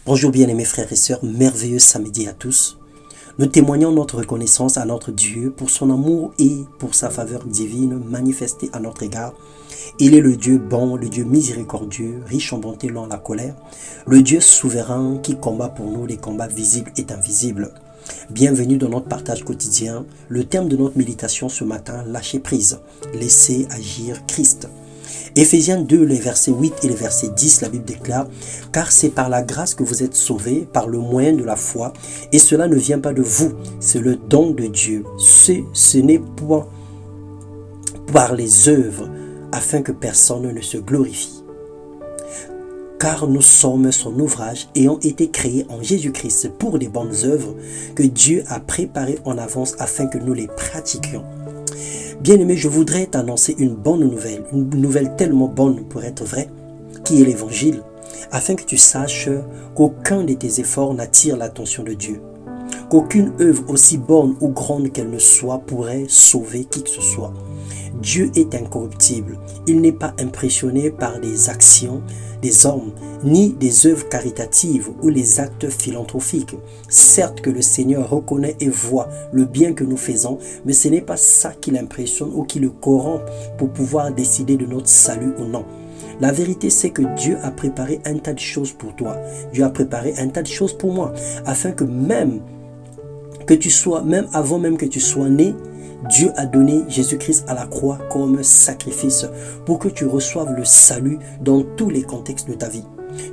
Bonjour bien-aimés frères et sœurs, merveilleux samedi à tous. Nous témoignons notre reconnaissance à notre Dieu pour son amour et pour sa faveur divine manifestée à notre égard. Il est le Dieu bon, le Dieu miséricordieux, riche en bonté lent la colère, le Dieu souverain qui combat pour nous les combats visibles et invisibles. Bienvenue dans notre partage quotidien. Le thème de notre méditation ce matin, lâcher prise, laisser agir Christ. Éphésiens 2, les versets 8 et les versets 10, la Bible déclare « Car c'est par la grâce que vous êtes sauvés, par le moyen de la foi, et cela ne vient pas de vous, c'est le don de Dieu. Ce n'est point par les œuvres, afin que personne ne se glorifie. Car nous sommes son ouvrage, ayant été créés en Jésus-Christ pour les bonnes œuvres que Dieu a préparées en avance afin que nous les pratiquions. » Bien-aimé, je voudrais t'annoncer une nouvelle tellement bonne pour être vraie, qui est l'évangile, afin que tu saches qu'aucun de tes efforts n'attire l'attention de Dieu, qu'aucune œuvre aussi bonne ou grande qu'elle ne soit pourrait sauver qui que ce soit. Dieu est incorruptible, il n'est pas impressionné par des actions des hommes, ni des œuvres caritatives ou les actes philanthropiques. Certes que le Seigneur reconnaît et voit le bien que nous faisons, mais ce n'est pas ça qui l'impressionne ou qui le corrompt pour pouvoir décider de notre salut ou non. La vérité, c'est que Dieu a préparé un tas de choses pour toi. Dieu a préparé un tas de choses pour moi, afin que même avant même que tu sois né, Dieu a donné Jésus-Christ à la croix comme sacrifice pour que tu reçoives le salut dans tous les contextes de ta vie.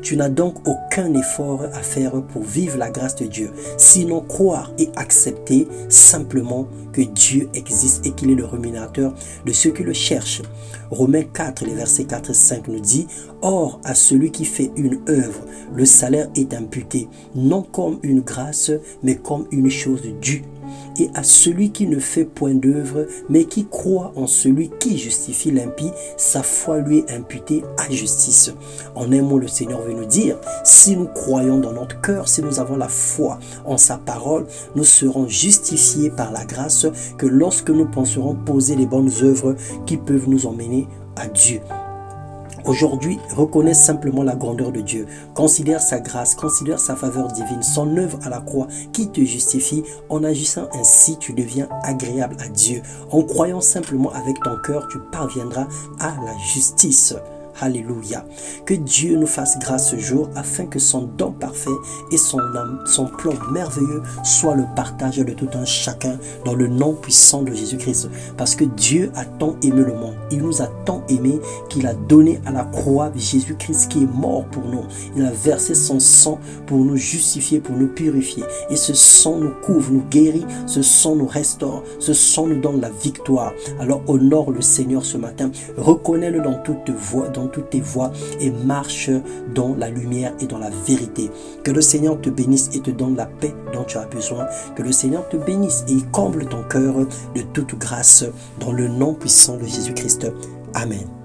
Tu n'as donc aucun effort à faire pour vivre la grâce de Dieu, sinon croire et accepter simplement que Dieu existe et qu'il est le rémunérateur de ceux qui le cherchent. Romains 4, les versets 4 et 5 nous dit « Or, à celui qui fait une œuvre, le salaire est imputé, non comme une grâce, mais comme une chose due. Et à celui qui ne fait point d'œuvre, mais qui croit en celui qui justifie l'impie, sa foi lui est imputée à justice. » En un mot, le Seigneur veut nous dire, si nous croyons dans notre cœur, si nous avons la foi en sa parole, nous serons justifiés par la grâce que lorsque nous penserons poser les bonnes œuvres qui peuvent nous emmener à Dieu. Aujourd'hui, reconnais simplement la grandeur de Dieu. Considère sa grâce, considère sa faveur divine, son œuvre à la croix qui te justifie. En agissant ainsi, tu deviens agréable à Dieu. En croyant simplement avec ton cœur, tu parviendras à la justice. Alléluia. Que Dieu nous fasse grâce ce jour afin que son don parfait et son plan merveilleux soit le partage de tout un chacun dans le nom puissant de Jésus-Christ. Parce que Dieu a tant aimé le monde. Il nous a tant aimé qu'il a donné à la croix Jésus-Christ qui est mort pour nous. Il a versé son sang pour nous justifier, pour nous purifier. Et ce sang nous couvre, nous guérit. Ce sang nous restaure. Ce sang nous donne la victoire. Alors honore le Seigneur ce matin. Reconnais-le dans toutes tes voies et marche dans la lumière et dans la vérité. Que le Seigneur te bénisse et te donne la paix dont tu as besoin. Que le Seigneur te bénisse et comble ton cœur de toute grâce dans le nom puissant de Jésus-Christ. Amen.